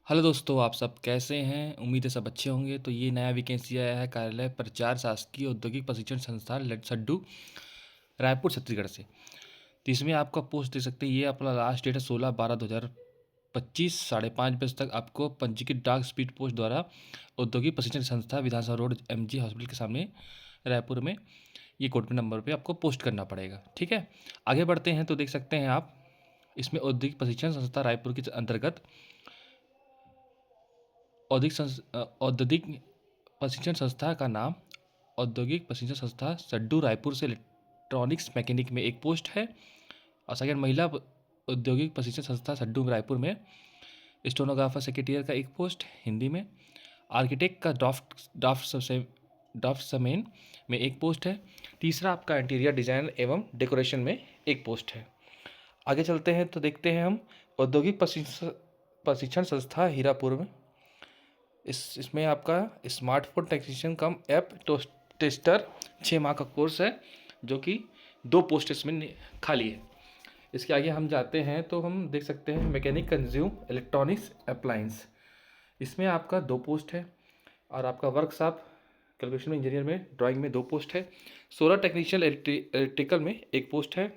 Hello दोस्तों, आप सब कैसे हैं? उम्मीद है सब अच्छे होंगे। तो ये नया वैकेंसी आया है कार्यालय प्रचार शासकीय औद्योगिक प्रशिक्षण संस्थान सड्डू, रायपुर छत्तीसगढ़ से। तो इसमें आपका पोस्ट दे सकते हैं। ये अपना लास्ट डेट है 16/12/2025 5:30 बजे तक आपको पंजीकृत डाक स्पीड पोस्ट द्वारा औद्योगिक प्रशिक्षण संस्था विधानसभा रोड MG हॉस्पिटल के सामने रायपुर में ये कोड नंबर पे आपको पोस्ट करना पड़ेगा। ठीक है, आगे बढ़ते हैं तो देख सकते हैं आप इसमें औद्योगिक प्रशिक्षण संस्था रायपुर के अंतर्गत औद्योगिक प्रशिक्षण संस्था का नाम औद्योगिक प्रशिक्षण संस्था सड्डू रायपुर से इलेक्ट्रॉनिक्स मैकेनिक में एक पोस्ट है। और सेकेंड, महिला औद्योगिक प्रशिक्षण संस्था सड्डू रायपुर में स्टेनोग्राफर सेक्रेटरियल का एक पोस्ट हिंदी में। आर्किटेक्ट का ड्राफ्ट समेन में एक पोस्ट है। तीसरा आपका इंटीरियर डिज़ाइन एवं डेकोरेशन में एक पोस्ट है। आगे चलते हैं तो देखते हैं हम औद्योगिक प्रशिक्षण संस्था हीरापुर में इसमें आपका स्मार्टफोन टेक्नीशियन कम ऐप टेस्टर 6 माह का कोर्स है, जो कि 2 पोस्ट इसमें खाली है। इसके आगे हम जाते हैं तो हम देख सकते हैं मैकेनिक कंज्यूम इलेक्ट्रॉनिक्स अप्लायंस। इसमें आपका 2 पोस्ट है। और आपका वर्कशॉप कैलकुलेशन में इंजीनियर में ड्राइंग में 2 पोस्ट है। सोलर टेक्नीशियन इलेक्ट्रिकल में एक पोस्ट है।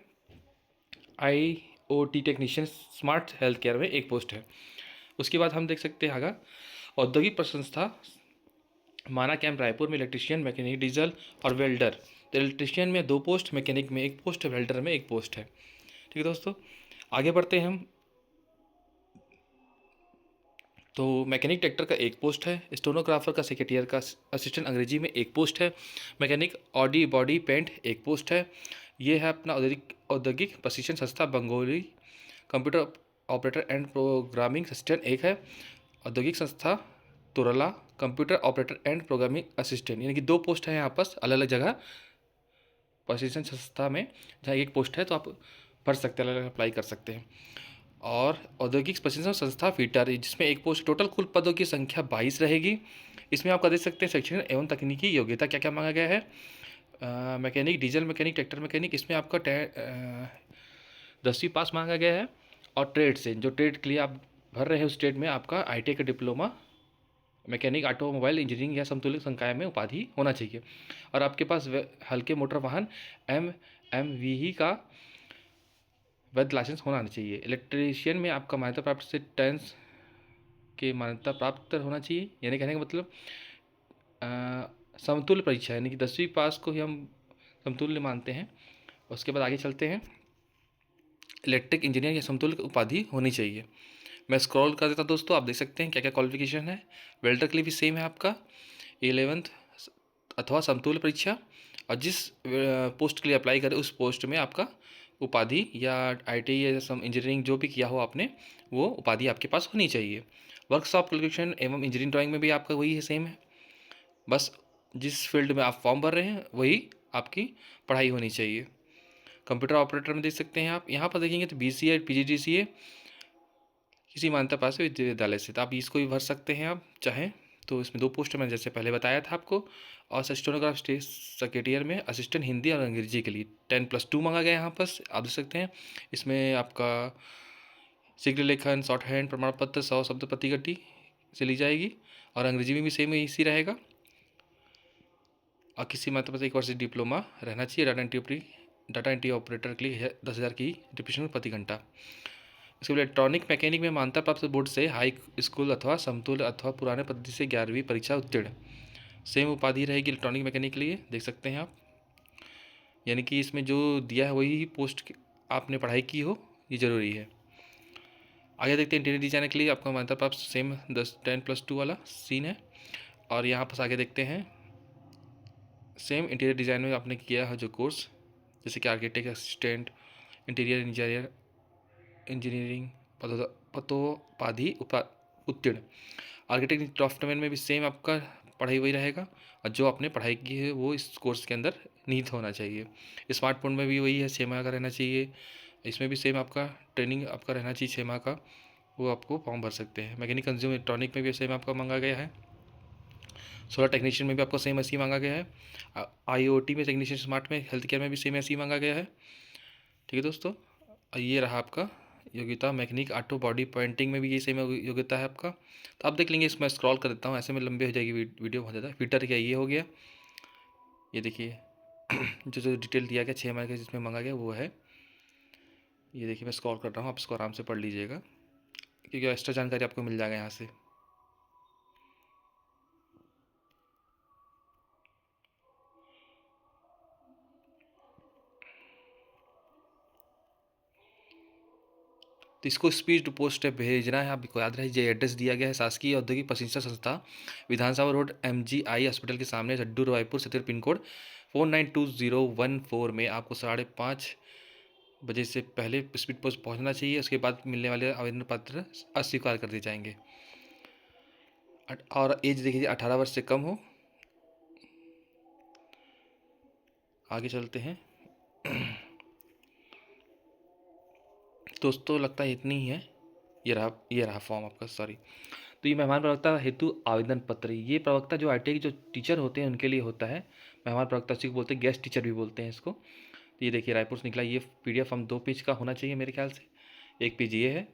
IoT technician smart health care में एक पोस्ट है। उसके बाद हम देख सकते हैं आगे औद्योगिक प्रसंस्था माना कैंप रायपुर में इलेक्ट्रीशियन मैकेनिक डीजल और वेल्डर। तो इलेक्ट्रीशियन में 2 पोस्ट, मैकेनिक में एक पोस्ट, वेल्डर में एक पोस्ट है। ठीक है दोस्तों, आगे बढ़ते हैं हम तो मैकेनिक ट्रैक्टर का एक पोस्ट है। स्टेनोग्राफर का सेक्रेटरियल का असिस्टेंट अंग्रेजी में एक पोस्ट है। मैकेनिक ऑडी बॉडी पेंट एक पोस्ट है। ये है अपना औद्योगिक प्रशिक्षण संस्था Bangoli computer operator and programming assistant एक है। औद्योगिक संस्था Turla computer operator and programming assistant, यानी कि 2 पोस्ट हैं यहाँ पर अलग अलग जगह प्रशिक्षण संस्था में। जहाँ एक पोस्ट है तो आप भर सकते हैं, अलग अलग अप्लाई कर सकते हैं। और औद्योगिक प्रशिक्षण संस्था फीटर, जिसमें एक पोस्ट, टोटल कुल पदों की संख्या 22 रहेगी। इसमें आप देख सकते हैं शैक्षणिक एवं तकनीकी योग्यता क्या क्या मांगा गया है। Mechanic diesel mechanic tractor mechanic, इसमें आपका 10वीं पास मांगा गया है। और ट्रेड से जो ट्रेड के लिए आप भर रहे हैं उस ट्रेड में आपका ITI का डिप्लोमा मैकेनिक ऑटोमोबाइल इंजीनियरिंग या समतुल्य संकाय में उपाधि होना चाहिए। और आपके पास हल्के मोटर वाहन MMVE का वैध लाइसेंस होना चाहिए। इलेक्ट्रीशियन में आपका मान्यता प्राप्त से टेंस के मान्यता प्राप्त होना चाहिए, यानी कहने का मतलब समतुल्य परीक्षा, यानी कि 10वीं पास को ही हम समतुल्य मानते हैं। उसके बाद आगे चलते हैं, इलेक्ट्रिक इंजीनियर या समतुल्य उपाधि होनी चाहिए। मैं स्क्रॉल कर देता हूं दोस्तों, आप देख सकते हैं क्या क्या क्वालिफिकेशन है। वेल्डर के लिए भी सेम है आपका 11th अथवा समतुल्य परीक्षा। और जिस पोस्ट के लिए अप्लाई करें उस पोस्ट में आपका उपाधि या ITI या सम इंजीनियरिंग जो भी किया हो आपने, वो उपाधि आपके पास होनी चाहिए। वर्कशॉप कैलकुलेशन एवं इंजीनियरिंग ड्राइंग में भी आपका वही है, सेम है। बस जिस फील्ड में आप फॉर्म भर रहे हैं वही आपकी पढ़ाई होनी चाहिए। कंप्यूटर ऑपरेटर में देख सकते हैं आप, यहाँ पर देखेंगे तो BCA PGDCA किसी मान्यता प्राप्त विश्वविद्यालय से, तो आप इसको भी भर सकते हैं आप चाहें तो। इसमें 2 पोस्ट मैंने जैसे पहले बताया था आपको। और स्टेनोग्राफ स्टेज सेक्रेटरियल में असिस्टेंट हिंदी और अंग्रेजी के लिए 10+2 मांगा गया यहाँ पर, आप देख सकते हैं। इसमें आपका शीघ्र लेखन, शॉर्ट हैंड प्रमाण पत्र 100 शब्द प्रति घंटी से ली जाएगी। और अंग्रेजी में भी सेम इसी रहेगा। और किसी मात्रा पर 1 वर्ष डिप्लोमा रहना चाहिए। डाटा एंट्री ऑपरेटर के लिए 10,000 की डिप्रेशन प्रति घंटा। इसके लिए इलेक्ट्रॉनिक मैकेनिक में मान्यता प्राप्त बोर्ड से हाई स्कूल अथवा समतुल्य अथवा पुराने पद्धति से 11वीं परीक्षा उत्तीर्ण, सेम उपाधि रहेगी इलेक्ट्रॉनिक मैकेनिक के लिए, देख सकते हैं आप। यानी कि इसमें जो दिया है वही पोस्ट आपने पढ़ाई की हो, ये ज़रूरी है। आगे देखते हैं इंटीरियर डिजाइनर के लिए आपका मान्यता प्राप्त सेम 10+2 वाला सीन है। और यहाँ पर आगे देखते हैं सेम इंटीरियर डिज़ाइन में आपने किया है जो कोर्स, जैसे कि आर्किटेक्ट असिस्टेंट इंटीरियर इंजीनियरिंग पदोपाधि उत्तीर्ण। आर्किटेक्ट ड्राफ्टमैन में भी सेम आपका पढ़ाई वही रहेगा। और जो आपने पढ़ाई की है वो इस कोर्स के अंदर निहित होना चाहिए। स्मार्टफोन में भी वही है, 6 माह का रहना चाहिए। इसमें भी सेम आपका ट्रेनिंग आपका रहना चाहिए 6 माह का, वो आपको फॉर्म भर सकते हैं। मैकेनिक कंज्यूमर इलेक्ट्रॉनिक में भी सेम आपका मांगा गया है। सोलर टेक्नीशियन में भी आपको सेम ऐसी मांगा गया है। IoT में टेक्नीशियन स्मार्ट में हेल्थ केयर में भी सेम ऐसी मांगा गया है। ठीक है दोस्तों, ये रहा आपका योग्यता मैकेनिक ऑटो बॉडी पेंटिंग में भी ये सेम योग्यता है आपका। तो आप देख लेंगे, इसमें स्क्रॉल कर देता हूँ, ऐसे में लंबी हो जाएगी वीडियो बहुत ज़्यादा। फिटर क्या ये हो गया, ये देखिए जो जो डिटेल दिया गया 6 महीने का जिसमें मांगा गया वो है। ये देखिए मैं स्क्रॉल कर रहा हूँ, आप इसको आराम से पढ़ लीजिएगा क्योंकि एक्स्ट्रा जानकारी आपको मिल जाएगा यहाँ से। तो इसको स्पीड टू पोस्ट पे भेजना है, आपको याद रहे। ये एड्रेस दिया गया है शासकीय औद्योगिक प्रशिक्षण संस्था, विधानसभा रोड, MGI हॉस्पिटल के सामने, सड्डू रायपुर, छत्तीसगढ़, पिन कोड 492014 में। आपको 5:30 बजे से पहले स्पीड पोस्ट पहुंचना चाहिए। उसके बाद मिलने वाले आवेदन पत्र अस्वीकार कर दिए जाएंगे। और एज देखिए 18 वर्ष से कम हो। आगे चलते हैं दोस्तों, लगता है इतनी ही है। ये रहा फॉर्म आपका, सॉरी। तो ये मेहमान प्रवक्ता हेतु आवेदन पत्र, ये प्रवक्ता जो ITI के जो टीचर होते हैं उनके लिए होता है। मेहमान प्रवक्ता उसी को बोलते हैं, गेस्ट टीचर भी बोलते हैं इसको। तो ये देखिए रायपुर से निकला, ये PDF हम 2 पेज का होना चाहिए मेरे ख्याल से। 1 पेज ये है,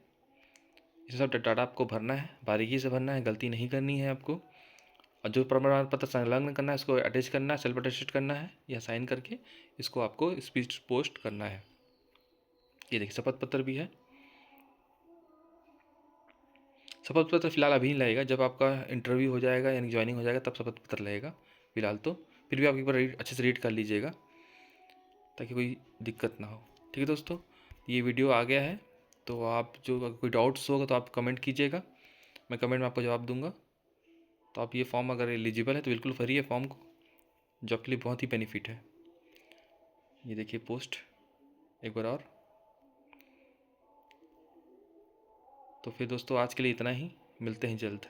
इसे सब डाटा आपको भरना है, बारीकी से भरना है, गलती नहीं करनी है आपको। और जो प्रमाण पत्र संलग्न करना है इसको अटैच करना है, सेल्फ अटेस्टेड करना है या साइन करके इसको आपको स्पीड पोस्ट करना है। ये देखिए शपथ पत्र भी है। शपथ पत्र फिलहाल अभी नहीं लगेगा, जब आपका इंटरव्यू हो जाएगा यानी ज्वाइनिंग हो जाएगा तब शपथ पत्र लगेगा। फिलहाल तो फिर भी आप एक बार अच्छे से रीड कर लीजिएगा ताकि कोई दिक्कत ना हो। ठीक है दोस्तों, ये वीडियो आ गया है, तो आप जो कोई डाउट्स होगा तो आप कमेंट कीजिएगा, मैं कमेंट में आपको जवाब दूंगा। तो आप ये फॉर्म अगर एलिजिबल है तो बिल्कुल भरिए फॉर्म को, जो आपके लिए बहुत ही बेनिफिट है। ये देखिए पोस्ट एक बार और। तो फिर दोस्तों आज के लिए इतना ही, मिलते हैं जल्द।